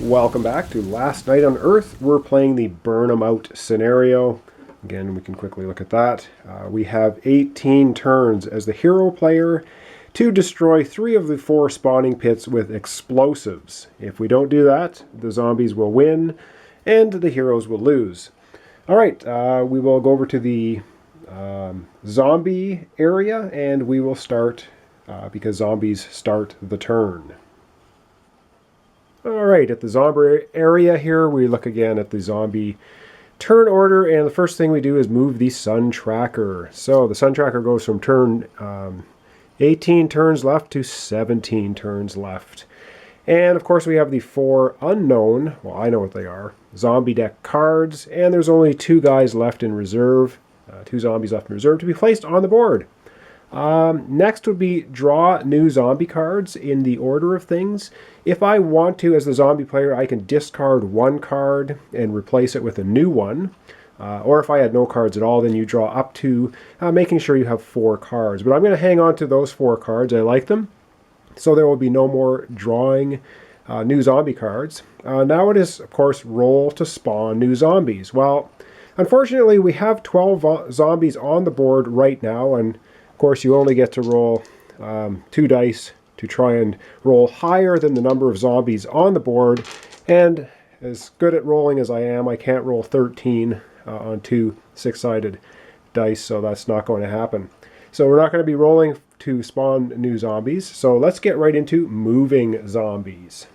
Welcome back to Last Night on Earth. We're playing the Burn 'em Out scenario. Again, we can quickly look at that. We have 18 turns as the hero player to destroy 3 of the 4 spawning pits with explosives. If we don't do that, the zombies will win and the heroes will lose. Alright, we will go over to the zombie area and we will start because zombies start the turn. Alright, at the zombie area here, we look again at the zombie turn order, and the first thing we do is move the sun tracker. So the sun tracker goes from turn 18 turns left to 17 turns left. And of course we have the 4 unknown, well I know what they are, zombie deck cards, and there's only 2 guys left in reserve, 2 zombies left in reserve to be placed on the board. Next would be draw new zombie cards in the order of things. If I want to, as the zombie player, I can discard 1 card and replace it with a new one. Or if I had no cards at all, then you draw up to making sure you have 4 cards. But I'm going to hang on to those 4 cards. I like them. So there will be no more drawing new zombie cards. Now it is, of course, roll to spawn new zombies. Well, unfortunately, we have 12 zombies on the board right now, and of course, you only get to roll 2 dice to try and roll higher than the number of zombies on the board. And as good at rolling as I am, I can't roll 13 on 2 6-sided dice, so that's not going to happen. So we're not going to be rolling to spawn new zombies. So let's get right into moving zombies.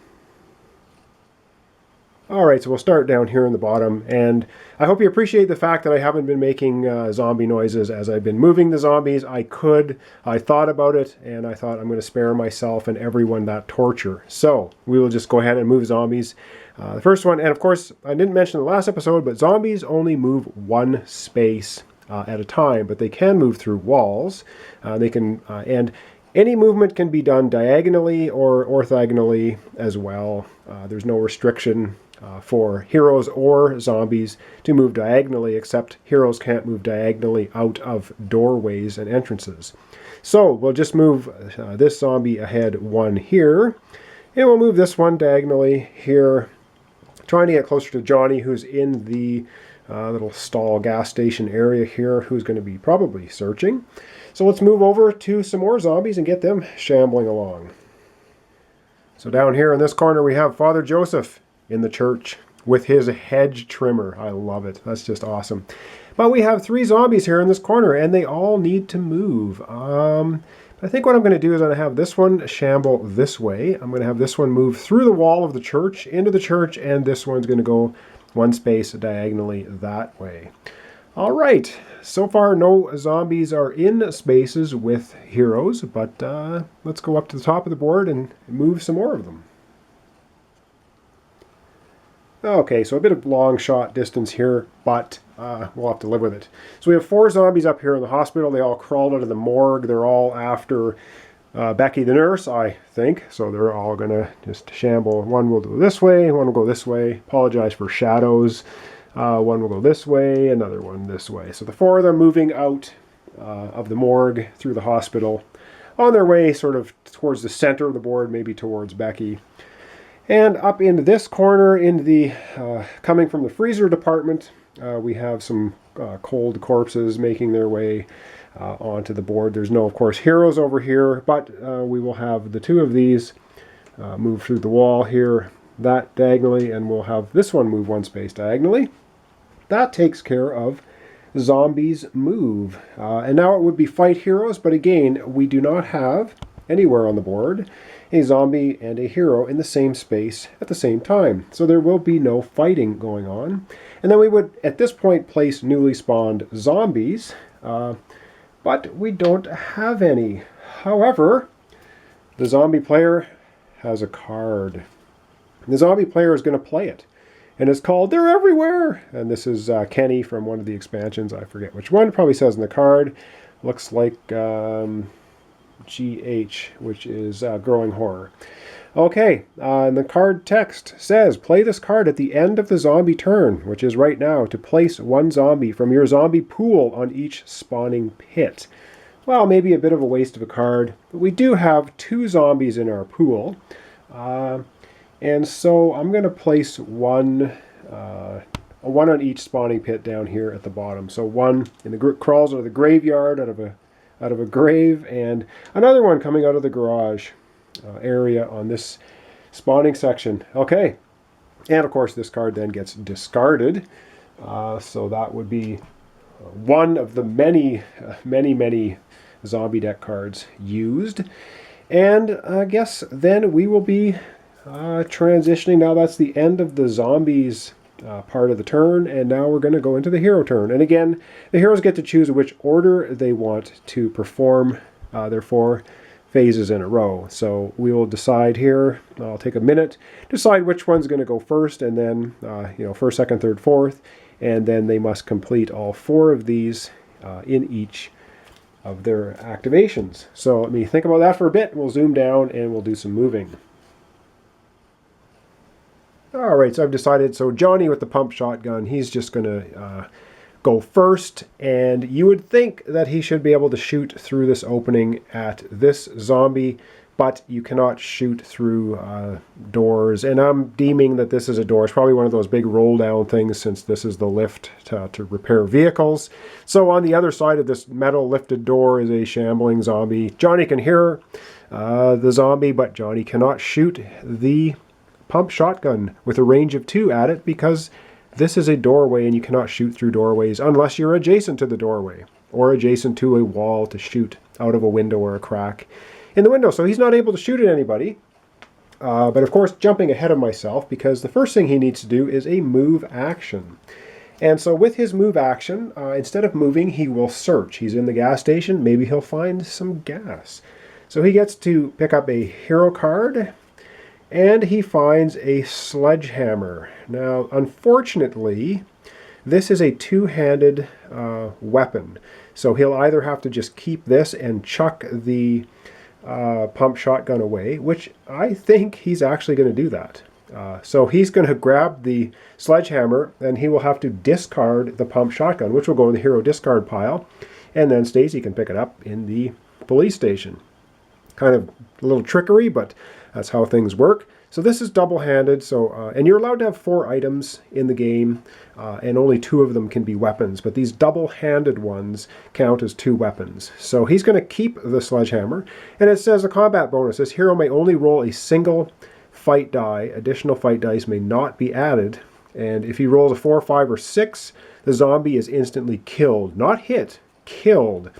Alright, so we'll start down here in the bottom, and I hope you appreciate the fact that I haven't been making zombie noises as I've been moving the zombies. I thought about it, and I thought I'm going to spare myself and everyone that torture. So, we will just go ahead and move zombies. The first one, and of course, I didn't mention in the last episode, but zombies only move 1 space at a time, but they can move through walls. And any movement can be done diagonally or orthogonally as well. There's no restriction for heroes or zombies to move diagonally, except heroes can't move diagonally out of doorways and entrances. So we'll just move this zombie ahead 1 here, and we'll move this one diagonally here, trying to get closer to Johnny, who's in the little stall gas station area here, who's going to be probably searching. So let's move over to some more zombies and get them shambling along. So down here in this corner we have Father Joseph in the church with his hedge trimmer. I love it. That's just awesome. But we have 3 zombies here in this corner, and they all need to move. I think what I'm going to do is I'm going to have this one shamble this way. I'm going to have this one move through the wall of the church into the church, and this one's going to go 1 space diagonally that way. All right, so far no zombies are in spaces with heroes, but let's go up to the top of the board and move some more of them. Okay, so a bit of long shot distance here, but we'll have to live with it. So we have 4 zombies up here in the hospital. They all crawled out of the morgue. They're all after Becky the nurse, I think. So they're all going to just shamble. One will go this way, one will go this way. Apologize for shadows. One will go this way, another one this way. So the 4 of them moving out of the morgue through the hospital on their way sort of towards the center of the board, maybe towards Becky. And up into this corner, in the coming from the freezer department, we have some cold corpses making their way onto the board. There's no, of course, heroes over here, but we will have the 2 of these move through the wall here, that diagonally, and we'll have this one move 1 space diagonally. That takes care of zombies move. And now it would be fight heroes, but again, we do not have anywhere on the board a zombie and a hero in the same space at the same time. So there will be no fighting going on. And then we would, at this point, place newly spawned zombies, but we don't have any. However, the zombie player has a card. The zombie player is going to play it. And it's called They're Everywhere! And this is Kenny from one of the expansions. I forget which one. It probably says in the card. Looks like GH, which is Growing Horror. Okay, and the card text says, play this card at the end of the zombie turn, which is right now, to place 1 zombie from your zombie pool on each spawning pit. Well, maybe a bit of a waste of a card, but we do have 2 zombies in our pool. And so I'm going to place one on each spawning pit down here at the bottom. So one in the crawls out of the graveyard, out of a grave, and another one coming out of the garage area on this spawning section. Okay, and of course this card then gets discarded. So that would be one of the many zombie deck cards used. And I guess then we will be transitioning. Now that's the end of the zombies part of the turn, and now we're going to go into the hero turn. And again, the heroes get to choose which order they want to perform their 4 phases in a row. So we will decide here. I'll take a minute, decide which one's going to go first, and then first, second, third, fourth, and then they must complete all 4 of these in each of their activations. So let me think about that for a bit. We'll zoom down and we'll do some moving. All right, so I've decided. So Johnny with the pump shotgun, he's just going to go first, and you would think that he should be able to shoot through this opening at this zombie, but you cannot shoot through doors, and I'm deeming that this is a door. It's probably one of those big roll down things, since this is the lift to repair vehicles. So on the other side of this metal lifted door is a shambling zombie. Johnny can hear the zombie, but Johnny cannot shoot the pump shotgun with a range of 2 at it, because this is a doorway and you cannot shoot through doorways unless you're adjacent to the doorway or adjacent to a wall to shoot out of a window or a crack in the window. So he's not able to shoot at anybody. But of course, jumping ahead of myself, because the first thing he needs to do is a move action. And so with his move action, instead of moving, he will search. He's in the gas station. Maybe he'll find some gas. So he gets to pick up a hero card, and he finds a sledgehammer. Now, unfortunately, this is a 2-handed weapon. So he'll either have to just keep this and chuck the pump shotgun away, which I think he's actually going to do that. So he's going to grab the sledgehammer, and he will have to discard the pump shotgun, which will go in the hero discard pile, and then Stacy can pick it up in the police station. Kind of a little trickery, but that's how things work. So this is double-handed. So and you're allowed to have 4 items in the game, and only 2 of them can be weapons. But these double-handed ones count as 2 weapons. So he's going to keep the sledgehammer, and it says a combat bonus. This hero may only roll a single fight die. Additional fight dice may not be added. And if he rolls a 4, 5, or 6, the zombie is instantly killed, not hit, killed.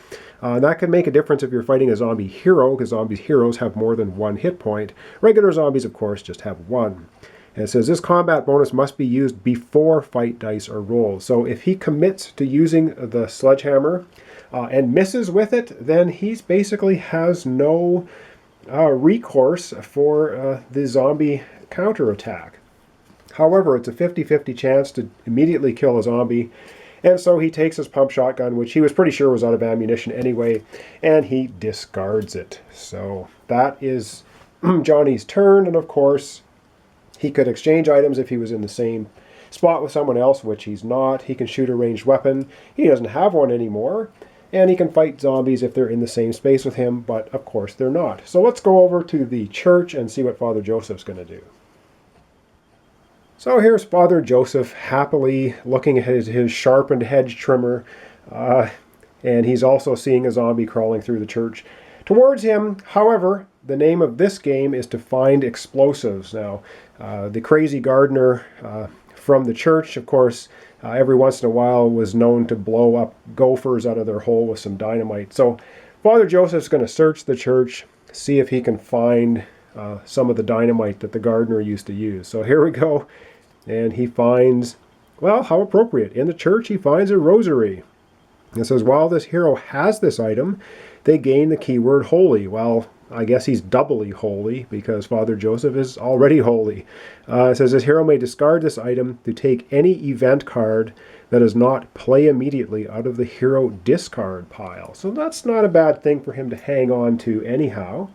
That can make a difference if you're fighting a zombie hero, because zombie heroes have more than 1 hit point. Regular zombies, of course, just have 1. And it says this combat bonus must be used before fight dice are rolled. So if he commits to using the sledgehammer and misses with it, then he basically has no recourse for the zombie counterattack. However, it's a 50-50 chance to immediately kill a zombie. And so he takes his pump shotgun, which he was pretty sure was out of ammunition anyway, and he discards it. So that is Johnny's turn, and of course, he could exchange items if he was in the same spot with someone else, which he's not. He can shoot a ranged weapon. He doesn't have one anymore. And he can fight zombies if they're in the same space with him, but of course they're not. So let's go over to the church and see what Father Joseph's going to do. So here's Father Joseph happily looking at his sharpened hedge trimmer, and he's also seeing a zombie crawling through the church towards him. However, the name of this game is to find explosives. Now, the crazy gardener from the church, of course, every once in a while was known to blow up gophers out of their hole with some dynamite. So Father Joseph's going to search the church, see if he can find some of the dynamite that the gardener used to use. So here we go. And he finds, well, how appropriate. In the church, he finds a rosary. It says, while this hero has this item, they gain the keyword holy. Well, I guess he's doubly holy because Father Joseph is already holy. It says, this hero may discard this item to take any event card that is not play immediately out of the hero discard pile. So that's not a bad thing for him to hang on to anyhow.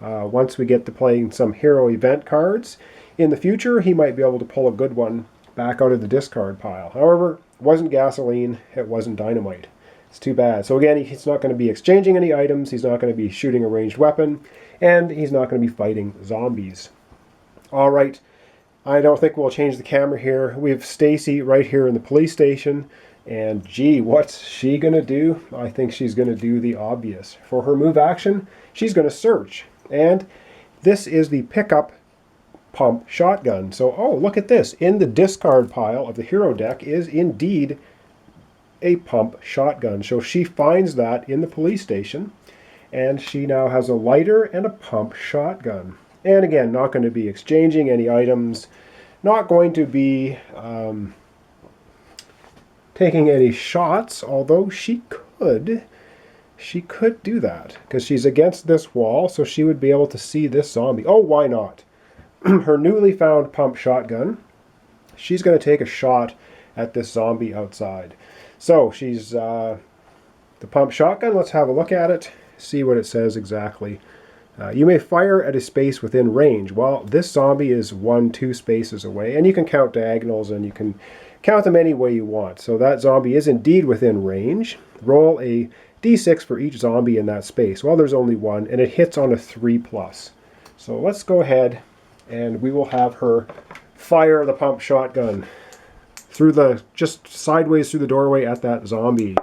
Once we get to playing some hero event cards in the future, he might be able to pull a good one back out of the discard pile. However, it wasn't gasoline, it wasn't dynamite. It's too bad. So again, he's not going to be exchanging any items, he's not going to be shooting a ranged weapon, and he's not going to be fighting zombies. All right, I don't think we'll change the camera here. We have Stacy right here in the police station. And gee, what's she going to do? I think she's going to do the obvious. For her move action, she's going to search. And this is the pickup pump shotgun. So, oh, look at this. In the discard pile of the hero deck is indeed a pump shotgun. So she finds that in the police station. And she now has a lighter and a pump shotgun. And again, not going to be exchanging any items. Not going to be taking any shots, although she could do that because she's against this wall, so she would be able to see this zombie. Oh, why not? Her newly found pump shotgun, she's going to take a shot at this zombie outside. So she's the pump shotgun. Let's have a look at it, see what it says exactly. You may fire at a space within range. Well, this zombie is 1-2 spaces away, and you can count diagonals and you can count them any way you want. So that zombie is indeed within range. Roll a d6 for each zombie in that space. Well, there's only one, and it hits on a 3+. So let's go ahead, and we will have her fire the pump shotgun through just sideways through the doorway at that zombie.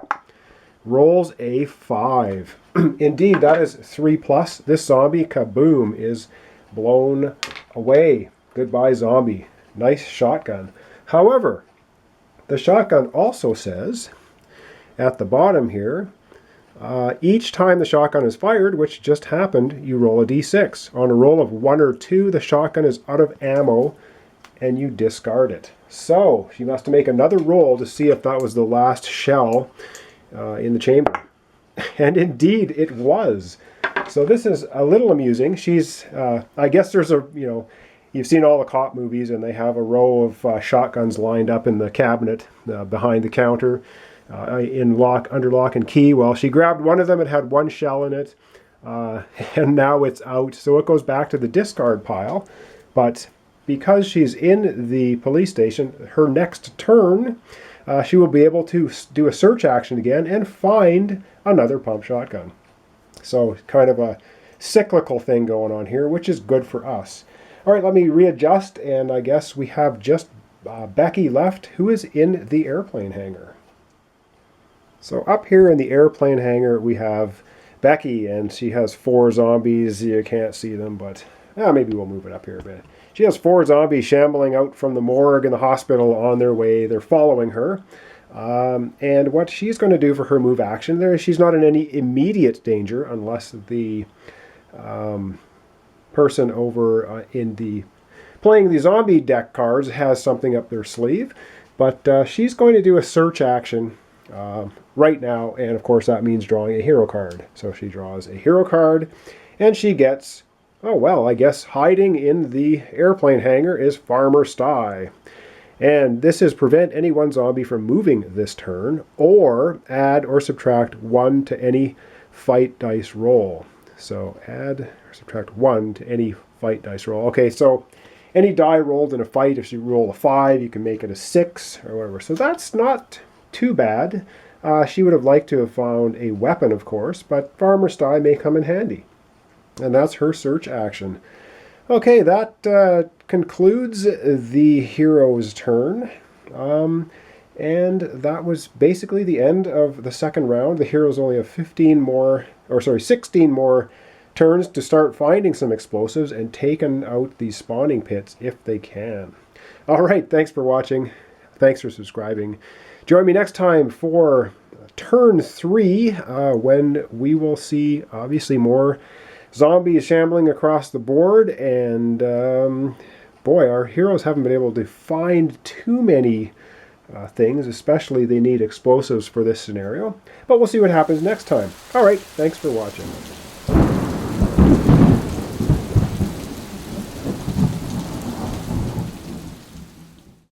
Rolls a 5. Indeed, that is 3+. This zombie, kaboom, is blown away. Goodbye, zombie. Nice shotgun. However, the shotgun also says, at the bottom here, each time the shotgun is fired, which just happened, you roll a d6. On a roll of 1 or 2, the shotgun is out of ammo, and you discard it. So, she must make another roll to see if that was the last shell in the chamber. And indeed, it was. So this is a little amusing. She's, I guess there's a, you've seen all the cop movies, and they have a row of shotguns lined up in the cabinet behind the counter under lock and key. Well, she grabbed one of them. It had 1 shell in it, and now it's out. So it goes back to the discard pile. But because she's in the police station, her next turn, she will be able to do a search action again and find another pump shotgun. So kind of a cyclical thing going on here, which is good for us. All right, let me readjust, and I guess we have just Becky left, who is in the airplane hangar. So up here in the airplane hangar, we have Becky, and she has 4 zombies. You can't see them, but maybe we'll move it up here a bit. She has 4 zombies shambling out from the morgue and the hospital on their way. They're following her. And what she's going to do for her move action, she's not in any immediate danger unless the person over playing the zombie deck cards has something up their sleeve. But she's going to do a search action right now, and of course that means drawing a hero card. So she draws a hero card, and she gets, oh well, I guess hiding in the airplane hangar is Farmer Sty. And this is prevent any one zombie from moving this turn, or add or subtract 1 to any fight dice roll. So add or subtract 1 to any fight dice roll. Okay, so any die rolled in a fight, if you roll a 5, you can make it a 6 or whatever. So that's not too bad. She would have liked to have found a weapon, of course, but Farmer Sty may come in handy. And that's her search action. Okay, that concludes the hero's turn. And that was basically the end of the second round. The heroes only have 16 more turns to start finding some explosives and taking out these spawning pits if they can. All right, thanks for watching. Thanks for subscribing. Join me next time for turn 3 when we will see obviously more zombies shambling across the board, and boy, our heroes haven't been able to find too many things, especially they need explosives for this scenario. But we'll see what happens next time. All right, thanks for watching.